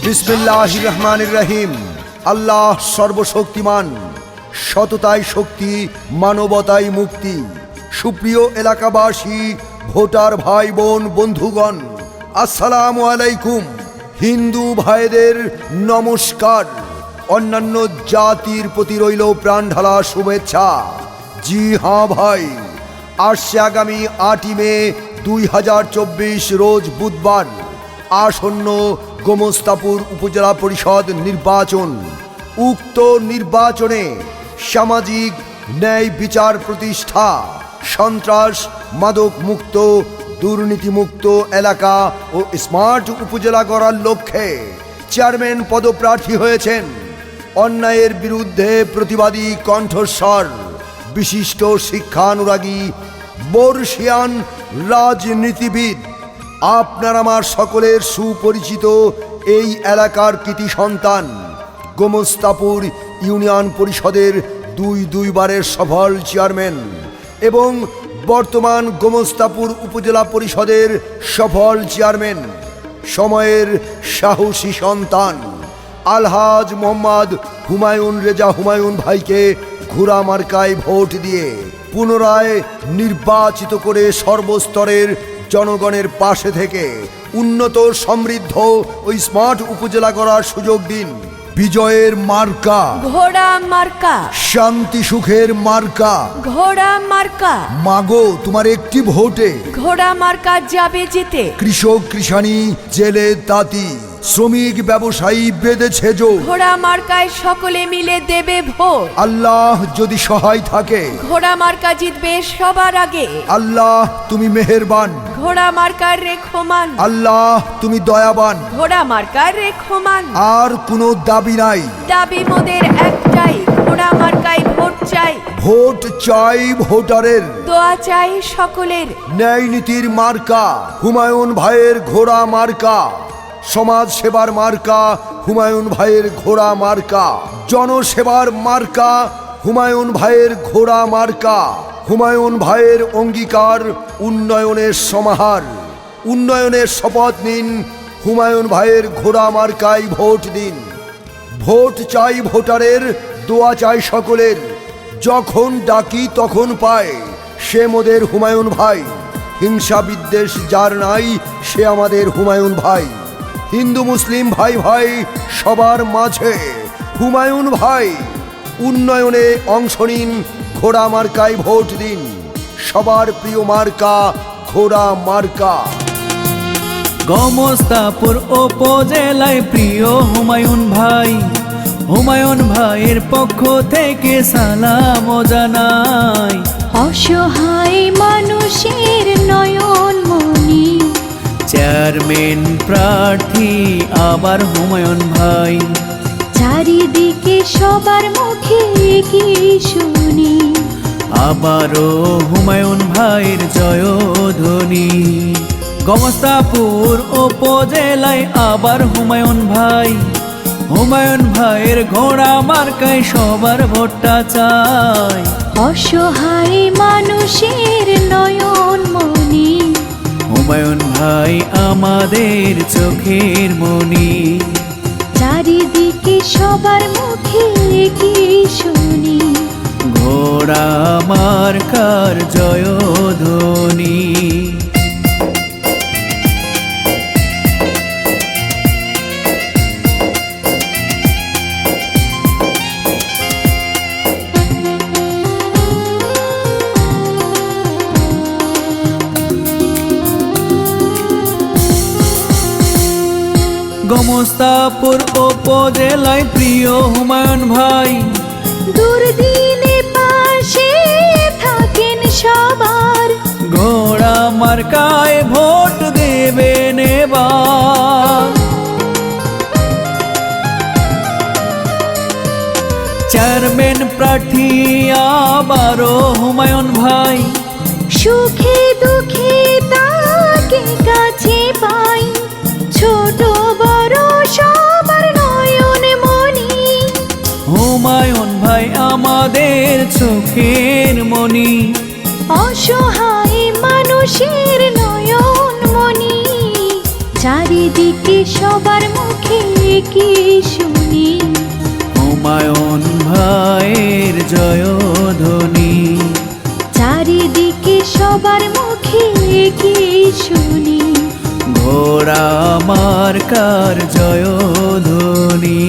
বিসমিল্লাহির রহমানির রহিম। আল্লাহ সর্বশক্তিমান, সততায় শক্তি, মানবতায় মুক্তি। সুপ্রিয় এলাকাবাসী, ভোটার ভাই বোন, বন্ধুগণ, আসসালামু আলাইকুম। হিন্দু ভাইদের নমস্কার। অন্যান্য জাতির প্রতি রইল প্রাণঢালা শুভেচ্ছা। জি হ্যাঁ ভাই, আসছে আগামী 8ই মে 2024 রোজ বুধবার আসন্ন গোমস্তাপুর উপজেলা পরিষদ নির্বাচন। উক্ত নির্বাচনে সামাজিক ন্যায় বিচার প্রতিষ্ঠা, সন্ত্রাস মাদক মুক্ত, দুর্নীতিমুক্ত এলাকা ও স্মার্ট উপজেলা গড়ার লক্ষ্যে চেয়ারম্যান পদপ্রার্থী হয়েছেন অন্যায়ের বিরুদ্ধে প্রতিবাদী কণ্ঠস্বর, বিশিষ্ট শিক্ষানুরাগী, বর্ষিয়ান রাজনীতিবিদ, আপনার আমার সকলের সুপরিচিত এই এলাকার কৃতি সন্তান, গোমস্তাপুর ইউনিয়ন পরিষদের দুইবারের সফল চেয়ারম্যান এবং বর্তমান গোমস্তাপুর উপজেলা পরিষদের সফল চেয়ারম্যান, সময়ের সাহসী সন্তান আলহাজ মোহাম্মদ হুমায়ুন রেজা হুমায়ুন ভাইকে ঘোড়া মার্কায় ভোট দিয়ে পুনরায় নির্বাচিত করে সর্বস্তরের জনগণের পাশে থেকে উন্নত, সমৃদ্ধ ও স্মার্ট উপজেলা গড়ার সুযোগ দিন। বিজয়ের মার্কা ঘোড়া মার্কা, শান্তি সুখের মার্কা ঘোড়া মার্কা। মাগো, তোমার একটি ভোটে ঘোড়া মার্কা যাবে জিতে। কৃষক কৃষানি, জেলে তাঁতি, শ্রমিক ব্যবসায়ী বেঁধেছে জো। ঘোড়া মার্কায় সকলে মিলে দেবে ভোট। আল্লাহ যদি সহায় থাকে, ঘোড়া মার্কা জিতবে সবার আগে। আল্লাহ তুমি মেহেরবান, ঘোড়া মার্কার রেখমান। আল্লাহ তুমি দয়াবান। ঘোড়া মার্কার রেখমান। আর কোনো দাবি নাই, দাবি মোদের একটাই, ঘোড়া মার্কায় ভোট চাই। ভোট চাই ভোটারের, দোয়া চাই সকলের। ন্যায় নীতির মার্কা হুমায়ুন ভাইয়ের ঘোড়া মার্কা, সমাজ সেবার মার্কা হুমায়ুন ভাইয়ের ঘোড়া মার্কা, জনসেবার মার্কা হুমায়ুন ভাইয়ের ঘোড়া মার্কা। হুমায়ুন ভাইয়ের অঙ্গীকার উন্নয়নের সমাহার, উন্নয়নের শপথ নিন, হুমায়ুন ভাইয়ের ঘোড়া মার্কায় ভোট দিন। ভোট চাই ভোটারের, দোয়া চাই সকলের। যখন ডাকি তখন পায়, সে মোদের হুমায়ুন ভাই। হিংসা বিদ্বেষ যার নাই, সে আমাদের হুমায়ুন ভাই। হিন্দু মুসলিম ভাই ভাই সবার মাঝে হুমায়ুন ভাই। উন্নয়নে অংশ নিন, ঘোড়া মার্কায় ভোট দিন। সবার প্রিয় মার্কা ঘোড়া মার্কা। গোমস্তাপুর উপজেলায় প্রিয় হুমায়ুন ভাই, হুমায়ুন ভাইয়ের পক্ষ থেকে সালাম জানাই। অসহায় মানুষের নয়ন মনি, চেয়ারম্যান প্রার্থী আবার হুমায়ুন ভাই। চারিদিকে সবার মুখে কি শুনি, আবারও হুমায়ুন ভাইয়ের জয়ধ্বনি। গোমস্তাপুর উপজেলায় আবার হুমায়ুন ভাই, হুমায়ুন ভাইয়ের ঘোড়া মার্কায় সবার ভোটটা চাই। অসহায় মানুষের নয়ন মনি, হুমায়ুন ভাই আমাদের চোখের মনি। চারিদিকে সবার মুখে কি শুনি, ঘোড়া মার্কার জয়ধ্বনি। গোমস্তাপুর উপজেলায় প্রিয় হুমায়ুন ভাই, দুর্দিনে পাশে থাকেন সবার। ঘোড়া মার্কায় ভোট দেবেন এবার। চেয়ারম্যান প্রার্থী আবারও হুমায়ুন ভাই। সুখে দুঃখে তাকে কাছে পাই, ছোট বড় সবার নয়ন মনি। হুমায়ুন ভাই আমাদের চোখের মনি। অসহায় মানুষের নয়ন মনি, চারিদিকে সবার মুখে কি শুনি, হুমায়ুন ভাইয়ের জয়ধ্বনি। চারিদিকে সবার মুখে কি শুনি, ঘোড়া মার্কার জয়ধ্বনি।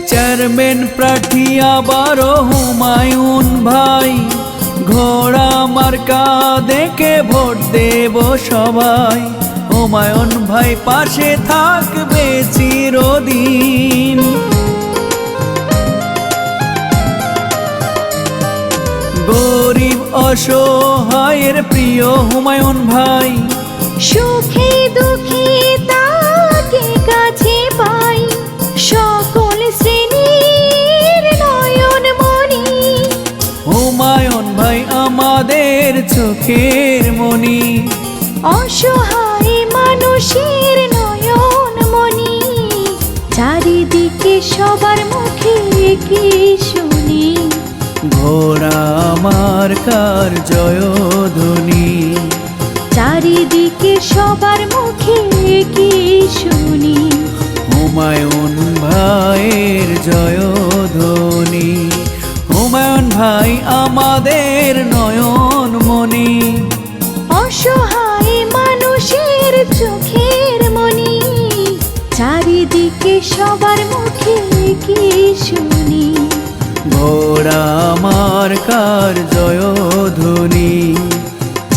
চেয়ারম্যান প্রার্থী আবারও হুমায়ুন ভাই, ঘোড়া মার্কা দেখে ভোট দেব সবাই। হুমায়ুন ভাই পাশে থাকবে চিরদিন, গরিব অসহায়ের প্রিয় হুমায়ুন ভাই। সুখে দুঃখে তাকে কাছে পাই, সকল শ্রেণীর নয়ন মনি। হুমায়ুন ভাই আমাদের চোখের মনি, অসহায় মানুষের নয়ন মনি। চারিদিকে সবার মুখে কি শুনি, ঘোড়া মার্কার জয়ধ্বনি। চারিদিকে সবার মুখে কি শুনি, হুমায়ুন ভাইয়ের জয়ধ্বনি। হুমায়ুন ভাই আমাদের নয়ন মনি, অসহায় মানুষের চোখের মনি। চারিদিকে সবার মুখে কি শুনি, ঘোড়া মার্কার জয়ধ্বনি।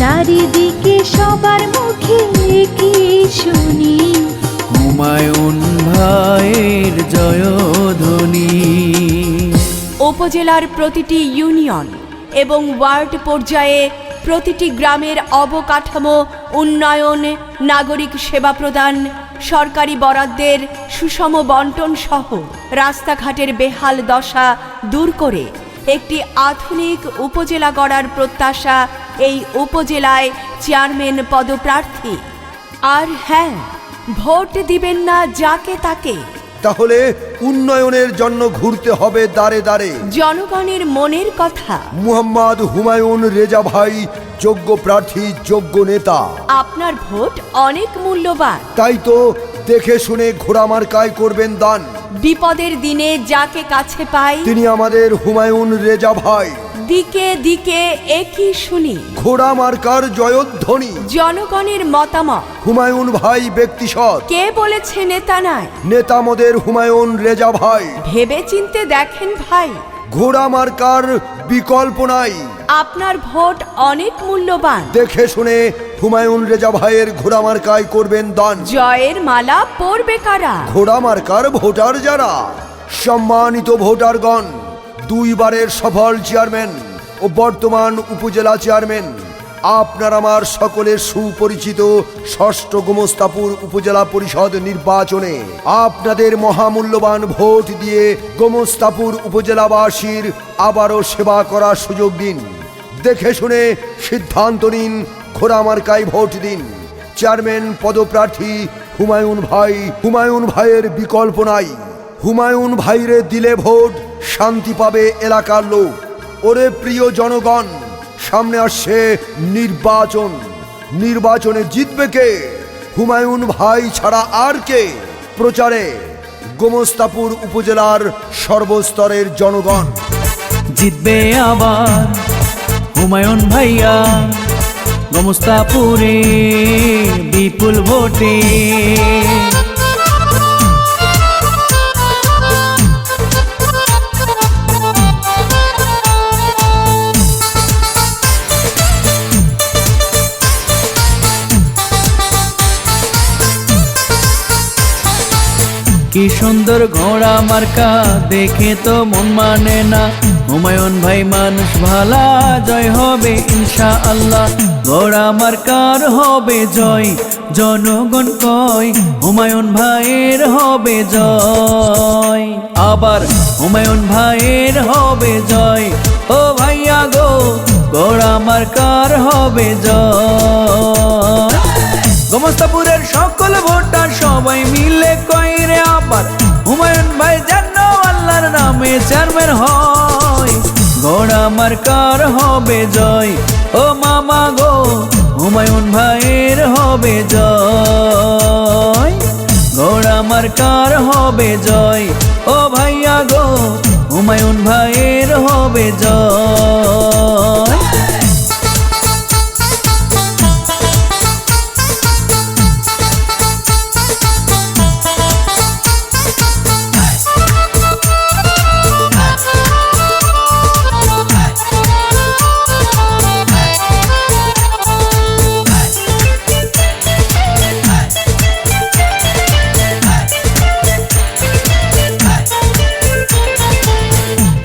চারিদিকে সবার মুখে কি শুনি, হুমায়ুন ভাইয়ের জয়ধ্বনি। উপজেলার প্রতিটি ইউনিয়ন এবং ওয়ার্ড পর্যায়ে প্রতিটি গ্রামের অবকাঠামো উন্নয়ন, নাগরিক সেবা প্রদান, সরকারি বরাদ্দের সুষম বন্টন সহ রাস্তাঘাটের বেহাল দশা দূর করে একটি আধুনিক উপজেলা গড়ার প্রত্যাশা এই উপজেলায় চেয়ারম্যান পদপ্রার্থী। আর হ্যাঁ, ভোট দিবেন না যাকে তাকে, তাহলে উন্নয়নের জন্য ঘুরতে হবে দাঁড়ে দাঁড়ে। জনগণের মনের কথা। মুহাম্মদ হুমায়ুন রেজা ভাই যোগ্য প্রার্থী, যোগ্য নেতা। আপনার ভোট অনেক মূল্যবান, তাই তো দেখে শুনে ঘোড়া মার্কায় করবেন দান। বিপদের দিনে যাকে কাছে পাই তিনি আমাদের হুমায়ুন রেজা ভাই। দিকে দিকে একই শুনি, ঘোড়া মার্কার জয়ধ্বনি। জনগণের মতামত। হুমায়ুন ভাই ব্যক্তি সৎ, কে বলেছে নেতা নাই? নেতা মোদের হুমায়ুন রেজা ভাই। ভেবে চিনতে দেখেন ভাই, ঘোড়া মার্কার বিকল্প নাই। আপনার ভোট অনেক মূল্যবান, দেখে শুনে হুমায়ুন রেজা ভাইয়ের ঘোড়া মার্কায় করবেন দান। জয়ের মালা পরবে কারা? ঘোড়া মার্কার ভোটার যারা। সম্মানিত ভোটারগণ, দুইবারের সফল চেয়ারম্যান ও বর্তমান উপজেলা চেয়ারম্যান, আপনার আমার সকলের সুপরিচিত ষষ্ঠ গোমস্তাপুর উপজেলা পরিষদ নির্বাচনে আপনাদের মহামূল্যবান ভোট দিয়ে গোমস্তাপুর উপজেলাবাসীর আবারও সেবা করার সুযোগ দিন। দেখে শুনে সিদ্ধান্ত নিন, ঘোড়া মার্কায় ভোট দিন। চেয়ারম্যান পদপ্রার্থী হুমায়ুন ভাই। হুমায়ুন ভাইয়ের বিকল্প নাই। হুমায়ুন ভাইরে দিলে ভোট, শান্তি পাবে এলাকার লোক। ওরে প্রিয় জনগণ, সামনে আসছে নির্বাচন। নির্বাচনে জিতবে কে? হুমায়ুন ভাই ছাড়া আর কে? প্রচারে গোমস্তাপুর উপজেলার সর্বস্তরের জনগণ। জিতবে আবার হুমায়ুন ভাইয়া গোমস্তাপুরে বিপুল ভোটে। কি সুন্দর ঘোড়া মার্কা, দেখে তো মন মানে না। হুমায়ুন ভাই মানুষ ভালা, জয় হবে ইনশাআল্লাহ। ঘোড়া মার্কার হবে জয়, জনগণ কয় হুমায়ুন ভাইয়ের হবে জয়। আবার হুমায়ুন ভাইয়ের হবে জয়। ও ভাইয়া গো, ঘোড়া মার্কার হবে জয়। গোমস্তাপুরের সকল ভোটার সবাই মিলে কইরে আবার হুমায়ুন ভাই যেন আল্লাহর নামে চেয়ারম্যান হয়। ঘোড়া মার্কার হবে জয়, ও মামা গো হুমায়ুন ভাইয়ের হবে জয়। ঘোড়া মার্কার হবে জয়, ও ভাইয়া গো হুমায়ুন ভাইয়ের হবে জয়।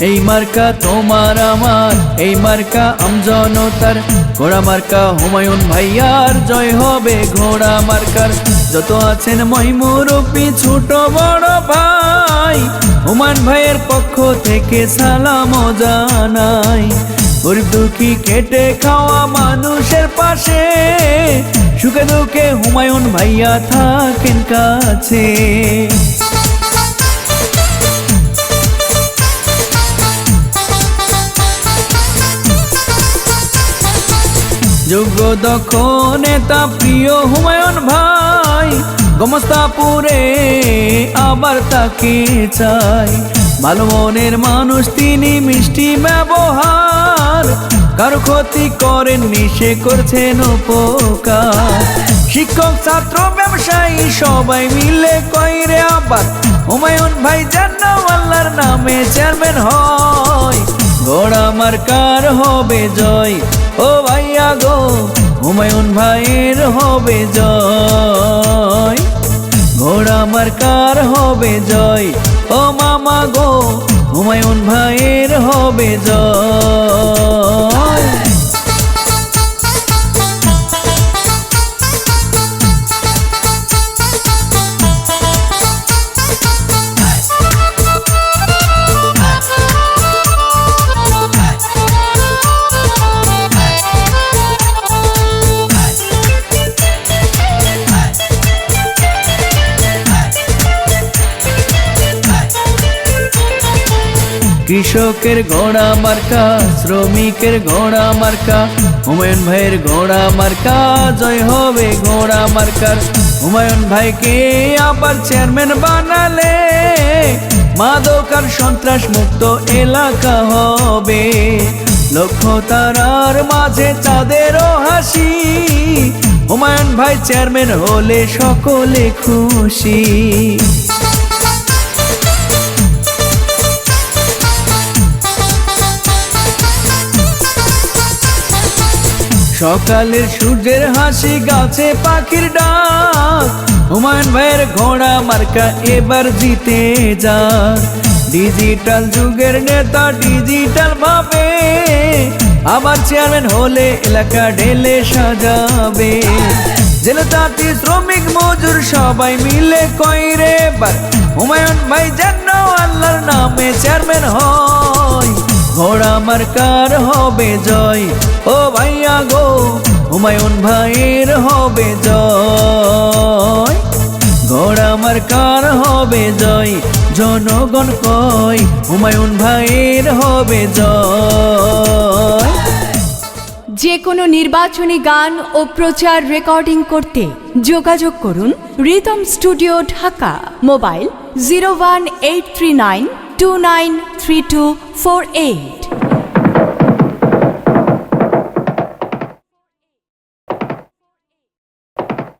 এই মার্কা তোমার আমার, এই মার্কা আমজনতার, ঘোড়া মার্কা হুমায়ুন ভাইয়ার জয় হবে ঘোড়া মার্কার। যত আছেন মহিমুরুপি ছোট বড় ভাই, হুমায়ুন ভাইয়ের পক্ষ থেকে সালাম জানাই। গরিব দুঃখী খেটে খাওয়া মানুষের পাশে, সুখে দুঃখে হুমায়ুন ভাইয়া থাকেন কাছে। যোগ্য দক্ষ নেতা প্রিয় হুমায়ুন ভাই, গোমস্তাপুরে আবার তাকে চাই। ভালো মনের মানুষ তিনি, মিষ্টি ব্যবহার, কারো ক্ষতি করেননি, সে করছেন উপকার। শিক্ষক ছাত্র ব্যবসায়ী সবাই মিলে কইরে আবার হুমায়ুন ভাই যেন আল্লাহর নামে চেয়ারম্যান হয়। ঘোড়া মার্কার হবে জয়, ও ভাইয়া গো হুমায়ুন ভাইয়ের হবে জয়। ঘোড়া মার্কার হবে জয়, ও মামা গো হুমায়ুন ভাইয়ের হবে জয়। কৃষকের ঘোড়া মার্কা, শ্রমিকের ঘোড়া মার্কা, হুমায়ুন ভাইয়ের ঘোড়া মার্কা জয় হবে ঘোড়া মার্কার। হুমায়ুন ভাইকে আবার চেয়ারম্যান বানালে মাদক আর সন্ত্রাস মুক্ত এলাকা হবে। লক্ষ তারার মাঝে চাঁদেরও হাসি, হুমায়ুন ভাই চেয়ারম্যান হলে সকলে খুশি। সকালের সূর্যের হাসি, গাছে পাখির ডাক, হুমায়ুন ভাইয়ের ঘোড়া মার্কা এবার জিতে যা। ডিজিটাল যুগের নেতা ডিজিটাল ভাবে আবার চেয়ারম্যান হলে এলাকা ঢেলে সাজাবে। জেলে তাঁতি শ্রমিক মজুর সবাই মিলে কইরে এবার হুমায়ুন ভাই যেন আল্লাহর নামে চেয়ারম্যান হয়। ঘোড়া মার্কার হবে জয়, ও ভাইয়া গো হুমায়ুন ভাইয়ের হবে জয়। ঘোড়া মার্কার হবে জয়, জনগণ কয় হুমায়ুন ভাইয়ের হবে জয়। যে কোনো নির্বাচনী গান ও প্রচার রেকর্ডিং করতে যোগাযোগ করুন রিদম স্টুডিও ঢাকা। মোবাইল 01839293248।